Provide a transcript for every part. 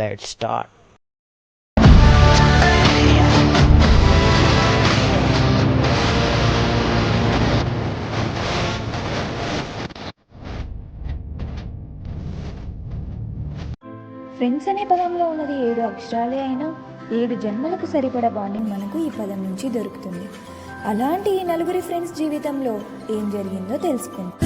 Let's start. Friends అనే పదంలో ఉన్నది 7 అక్షరాలే అయినా 7 జన్మలకు సరిపడ బాండింగ్ మనకు ఈ పదం నుంచి దొరుకుతుంది. అలాంటి ఈ నలుగురి ఫ్రెండ్స్ జీవితంలో ఏం జరిగిందో తెలుసుకుందాం.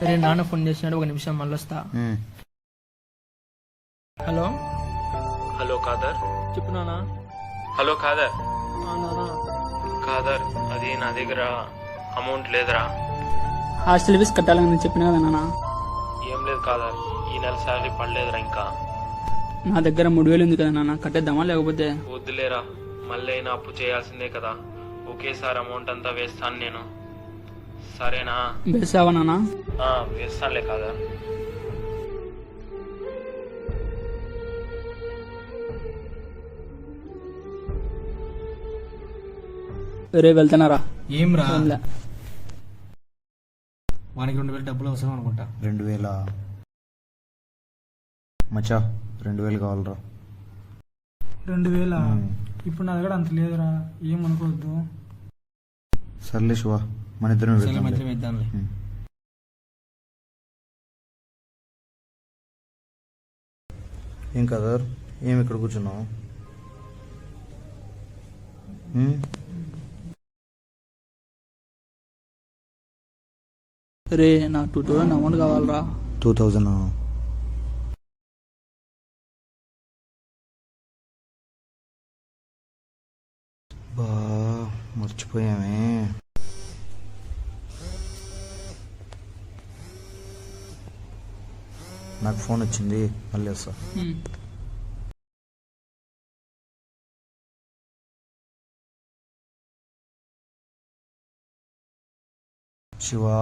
సరే, నాన్న ఫోన్ చేసినాడు, ఒక నిమిషం మళ్ళీ వస్తా. Hello hello Khader. చెప్పు నాన్న. హలో కాదర్. నాన్న, కాదర్, అది నా దగ్గర అమౌంట్ లేదురా. హాస్టల్ ఫీజు కట్టాలని నేను చెప్పిన కదా నాన్న. ఏం లేదు కాదర్, ఈ నెల శాలరీ పడలేదురా ఇంకా. నా దగ్గర 3,000 ఉంది కదా నాన్న, కట్టేద్దామా లేకపోతే? వద్దులేరా, మళ్ళీ అయినా అప్పు చేయాల్సిందే కదా. ఒకేసారి అమౌంట్ అంతా వేస్తాను నేను, సరేనా? వేసావా నాన్న? వేస్తానులే కాదర్. రేపు వెళ్తున్నారా? ఏం రా, ఏంలే. వానికి 2,000 డబ్బులు అవసరం అనుకుంటా. 2,000 మచ్చా, 2,000 కావాలరా. 2,000 ఇప్పుడు నా దగ్గర అంత లేదురా, ఏమనుకోవద్దు. సర్లే శివ, మన ఇద్దరం సరే, మధ్యలో వేద్దాంలే. ఏం కదా, ఏం ఇక్కడ కూర్చున్నావు? రే, నా 2,000 అమౌంట్ కావాలరా. 2,000 బా, మర్చిపోయామే. నాకు ఫోన్ వచ్చింది, మళ్ళీ వస్తా. శివా,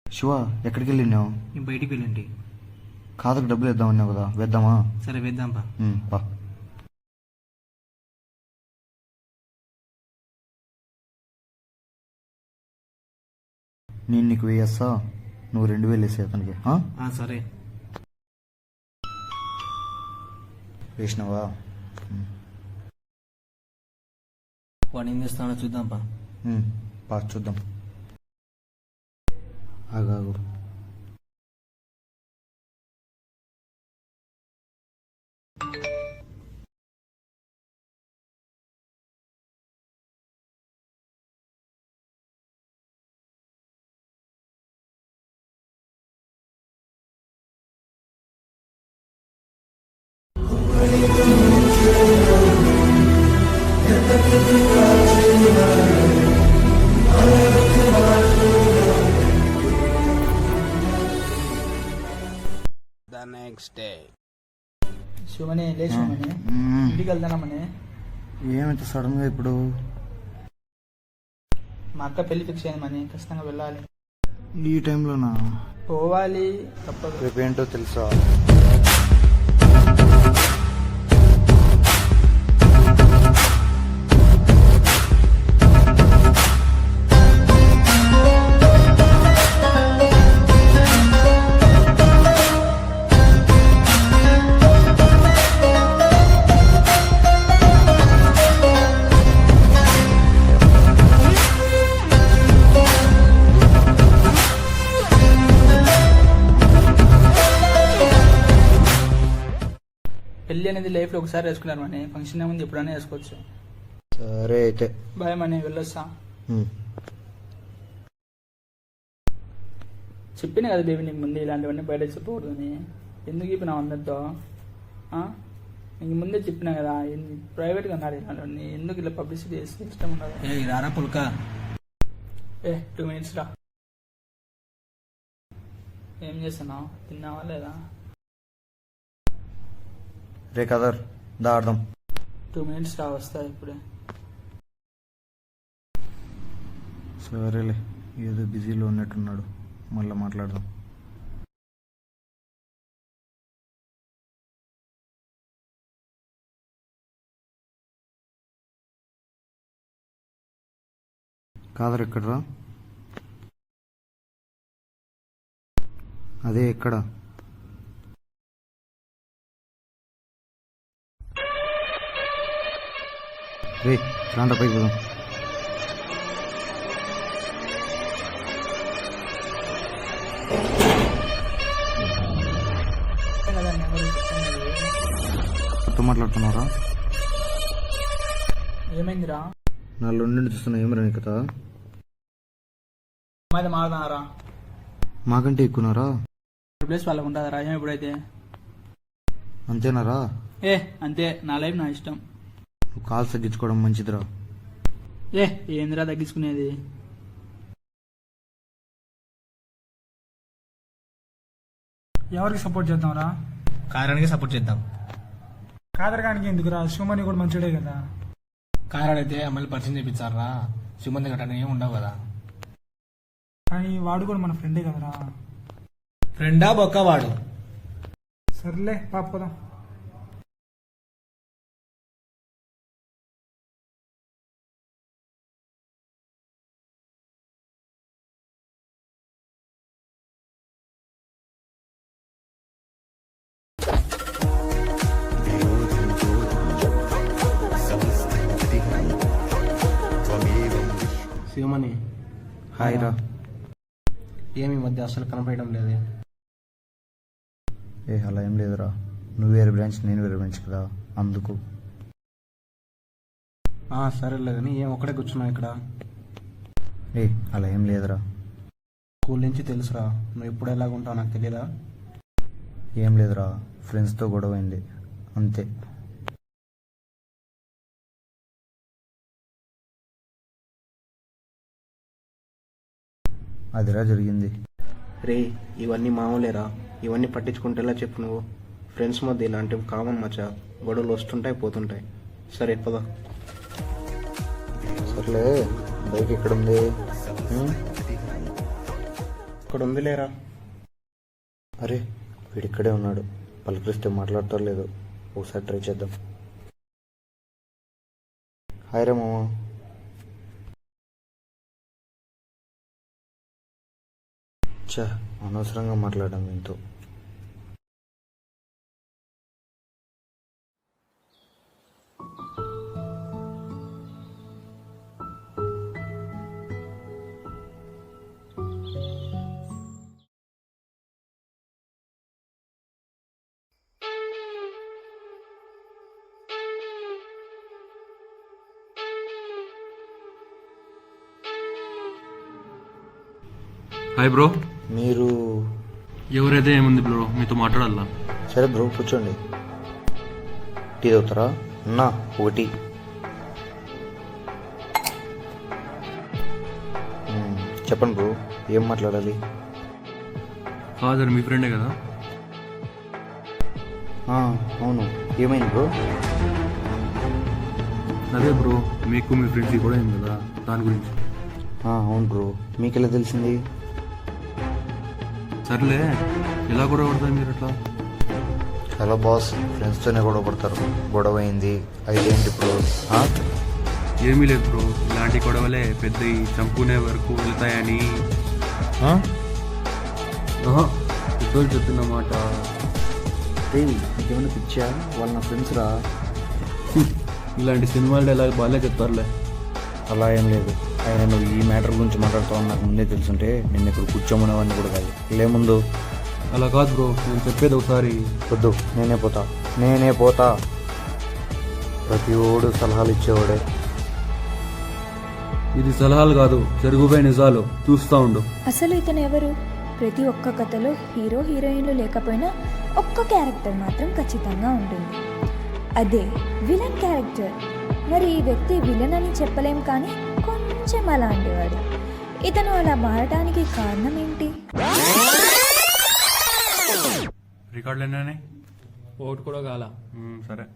శివ, ఎక్కడికి వెళ్ళినావు? నేను బయటికి వెళ్ళండి. కాదకు డబ్బులు వేద్దామన్నావు కదా, వేద్దామా? సరే, వేద్దాం పా. బా. నేను నీకు వేయేస్తా, నువ్వు 2,000 వేసే అతనికి. సరే, వేసినావా? వాడు ఏం చేస్తానో చూద్దాం పా. పా, చూద్దాం. ఆగాగు. శివనే, లే శివనే, ఇంటికి వెళ్తానమ్మనే. ఏమైతే సడన్గా ఇప్పుడు? మా అక్క పెళ్లి ఫిక్స్ అయింది మనీ, ఖచ్చితంగా వెళ్ళాలి. ఈ టైంలోనా? పోవాలి తప్పదు. రేపేంటో తెలుసా? పెళ్లి అనేది లైఫ్లో ఒకసారి వేసుకున్నారు మనీ, ఫంక్షన్ ఏముంది ఎప్పుడైనా వేసుకోవచ్చు. సరే అయితే. బాయ్ మనీ, వెళ్ళొస్తా. ఉమ్. చెప్పిన కదా బేబీ నీకు ముందు ఇలాంటివన్నీ బయట చెప్పకూడదని. ఎందుకు చెప్పినావు అందరితో? నీకు ముందే చెప్పినా కదా, ప్రైవేట్గా ఉన్నారు ఇలాంటివన్నీ, ఎందుకు ఇలా పబ్లిసిటీ చేస్తే ఇష్టం ఉండదు. ఏ రారా పుల్క. 2 minutes రా. ఏం చేస్తున్నావు? తిన్నావా లేదా? రే కదర్, దా ఆడదాం. 2 minutes రా, వస్తా ఇప్పుడే. సరేలే, ఏదో బిజీలో ఉన్నట్టున్నాడు, మళ్ళీ మాట్లాడదాం. కాదర్ ఎక్కడరా? అదే ఎక్కడ? రే రాండ్రా, పైకి పోదాం. కదా నెంబర్ చెప్తున్నది. మొత్తం మాట్లాడుతున్నారా? ఏమైందిరా? నా నుండి చూస్తున్నా, ఏమరా నీ కదా? అమ్మాయితో మారుతున్నారా? మాకంటే ఎక్కువనారా? ప్లేస్ వాళ్ళకు ఉంటుందా ఏం ఎప్పుడైతే? అంతేనారా? అంతే, నా లైఫ్ నా ఇష్టం. నువ్వు కాల్ తగ్గించుకోవడం మంచిదిరా. ఏందిరా తగ్గించుకునేది? ఎవరికి సపోర్ట్ చేద్దాంరా? కారానికి సపోర్ట్ చేద్దాం. కాదరగానికి ఎందుకురా? సుమని కూడా మంచిడే కదా. కారాడైతే అమ్మాయిలు పరిచయం చేయించారా, సుమంది గట్రా ఏమి ఉండవు కదా. కానీ వాడు కూడా మన ఫ్రెండే కదరా. ఫ్రెండా బొక్క వాడు. సర్లే పాపదాం. శివమణి, హాయ్ రా. ఏమి ఈ మధ్య అసలు కనపడడం లేదే. అలా ఏం లేదురా, నువ్వు వేరే బ్రాంచ్, నేను వేరే బ్రాంచ్ కదా, అందుకు. సరేలే కానీ ఏం ఒక్కడే కూర్చున్నావు ఇక్కడ? అలా ఏం లేదురా. స్కూల్ నుంచి తెలుసురా, నువ్వు ఎప్పుడు ఎలాగ ఉంటావు నాకు తెలియదా? ఏం లేదురా, ఫ్రెండ్స్తో గొడవ అయింది అంతే. అదిరా జరిగింది. రే ఇవన్నీ మామూలేరా, ఇవన్నీ పట్టించుకుంటేలా చెప్పు నువ్వు. ఫ్రెండ్స్ మధ్య ఇలాంటివి కామన్ మచ్చా, గొడవలు వస్తుంటాయి పోతుంటాయి. సరే పదా. సర్లే, బైక్ ఎక్కడుంది? ఇక్కడ ఉంది లేరా. అరే వీడిక్కడే ఉన్నాడు, పలకరిస్తే మాట్లాడతారు లేదు, ఒకసారి ట్రై చేద్దాం. హాయ్ రా మామ. అనవసరంగా మాట్లాడడం ఎంతో. Hi bro. మీరు ఎవరైతే ఏముంది బ్రో, మీతో మాట్లాడాలా? సరే బ్రో కూర్చోండి. టీ తాగుతారా? అన్నా ఒకటి. చెప్పండి బ్రో, ఏం మాట్లాడాలి? ఫాదర్ మీ ఫ్రెండే కదా? అవును, ఏమైంది బ్రో? అదే బ్రో, మీకు మీ ఫ్రెండ్స్కి కూడా అయింది కదా, దాని గురించి. అవును బ్రో, మీకెలా తెలిసింది? సర్లే, ఎలా గొడవ పడతాయి మీరు అట్లా? హలో బాస్, ఫ్రెండ్స్తోనే గొడవ పడతారు. గొడవ అయింది అయితే ఏంటి ఇప్పుడు? ఏమీ లేదు బ్రో, ఇలాంటి గొడవలే పెద్ద చంపుకునే వరకు వెళ్తాయని పెద్దోళ్ళు చెప్తున్న మాట. నీకేమైనా పిచ్చా? వాళ్ళ నా ఫ్రెండ్స్ రా. ఇలాంటి సినిమాలు డైలాగ్ బాగా చెప్తారులే. అలా ఏం లేదు. ఆయన నువ్వు ఈ మ్యాటర్ గురించి మాట్లాడుతావు నాకు ముందే తెలుసుంటే నిన్ను ఇక్కడ కూర్చోమనేవాడిని కూడా కాదు. లేముందు అలా కాదు బ్రో, నేను చెప్పేది ఒకసారి. వద్దు, నేనే పోతా. ప్రతి ఓడు సలహాలు ఇచ్చేవాడే. ఇది సలహాలు కాదు, జరుగుపోయే నిజాలు. చూస్తూ ఉండు. అసలు ఇతను ఎవరు? ప్రతి ఒక్క కథలో హీరో హీరోయిన్లు లేకపోయినా ఒక్క క్యారెక్టర్ మాత్రం ఖచ్చితంగా ఉంటుంది. అదే విలన్ క్యారెక్టర్. మరి ఈ వ్యక్తి విలన్ అని చెప్పలేం, కానీ కొంచెం అలాంటివాడు. ఇతను అలా మారడానికి కారణం ఏంటి? రికార్డులు ఎన్నానే? ఒకటి కూడా కాల. సరే.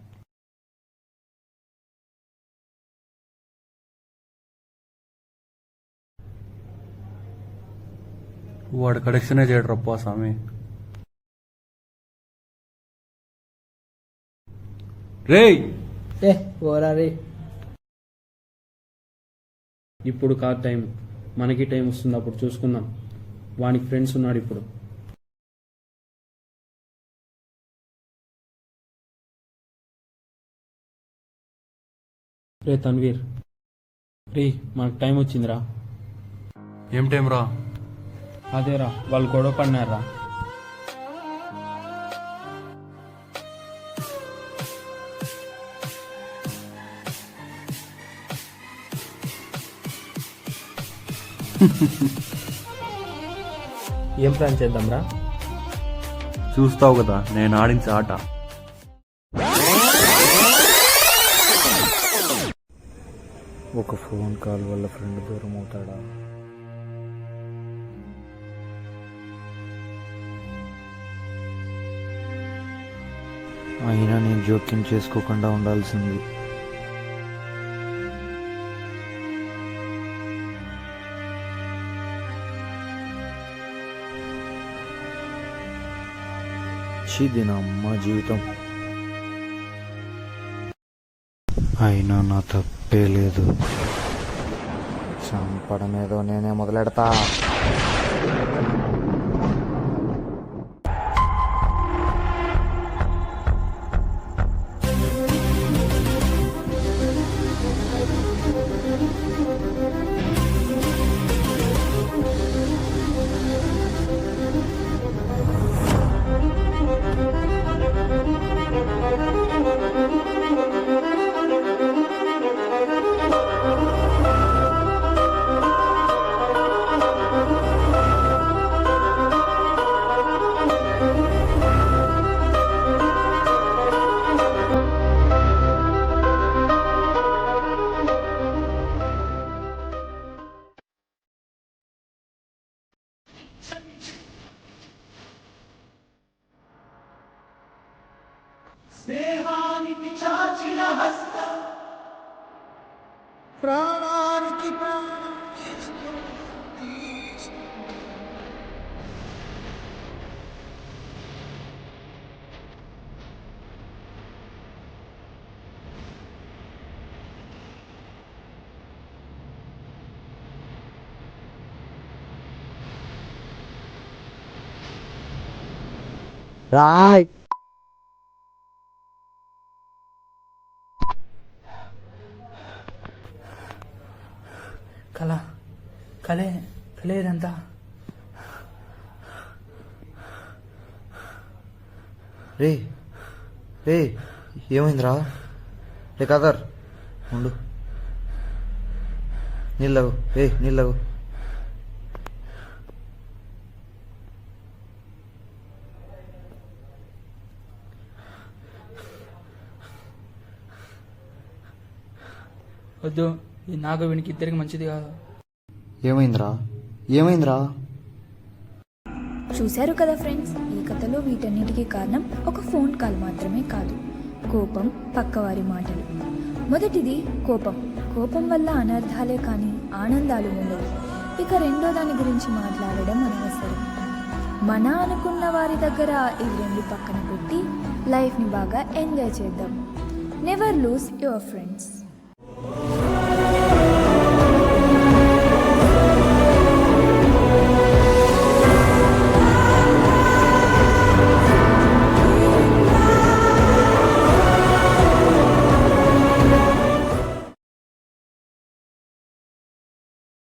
వాడు కరెక్షనే చేయడు రప్ప స్వామి. రేయ్ ఓరా రే. ఇప్పుడు కాదు టైం, మనకి టైం వస్తుంది, అప్పుడు చూసుకుందాం. వానికి ఫ్రెండ్స్ ఉన్నాడు ఇప్పుడు. రే తన్వీర్, రే మనకు టైం వచ్చిందిరా. ఏం టైం రా? అదేరా, వాళ్ళు గొడవ పడినారా. ఏం ప్లాన్ చేద్దాంరా? చూస్తావు కదా నేను ఆడించే ఆట. ఒక ఫోన్ కాల్ వల్ల ఫ్రెండ్ దూరం అవుతాడా? అయినా నేను జోక్యం చేసుకోకుండా ఉండాల్సింది. దీనమ్మ జీవితం. అయినా నా తప్పే లేదు. చంపడం ఏదో నేనే మొదలెడతా. రాయ్ కలే ఇదంతా. రే రే ఏమైందిరా? రే కాదర్ ఉండు, నీళ్ళగు. నీళ్ళగు. వద్దు, ఇది నాకు వీనికి ఇద్దరికి మంచిది కాదు. ఏమైందిరా? చూశారు కదా ఫ్రెండ్స్, ఈ కథలో వీటన్నిటికీ కారణం ఒక ఫోన్ కాల్ మాత్రమే కాదు, కోపం, పక్కవారి మాటలు. మొదటిది కోపం. కోపం వల్ల అనర్థాలే కానీ ఆనందాలు ఉండవు. ఇక రెండో దాని గురించి మాట్లాడడం అనవసరం. మన అనుకున్న వారి దగ్గర ఇవి రెండు పక్కన పెట్టి లైఫ్ని బాగా ఎంజాయ్ చేద్దాం. Never lose your friends.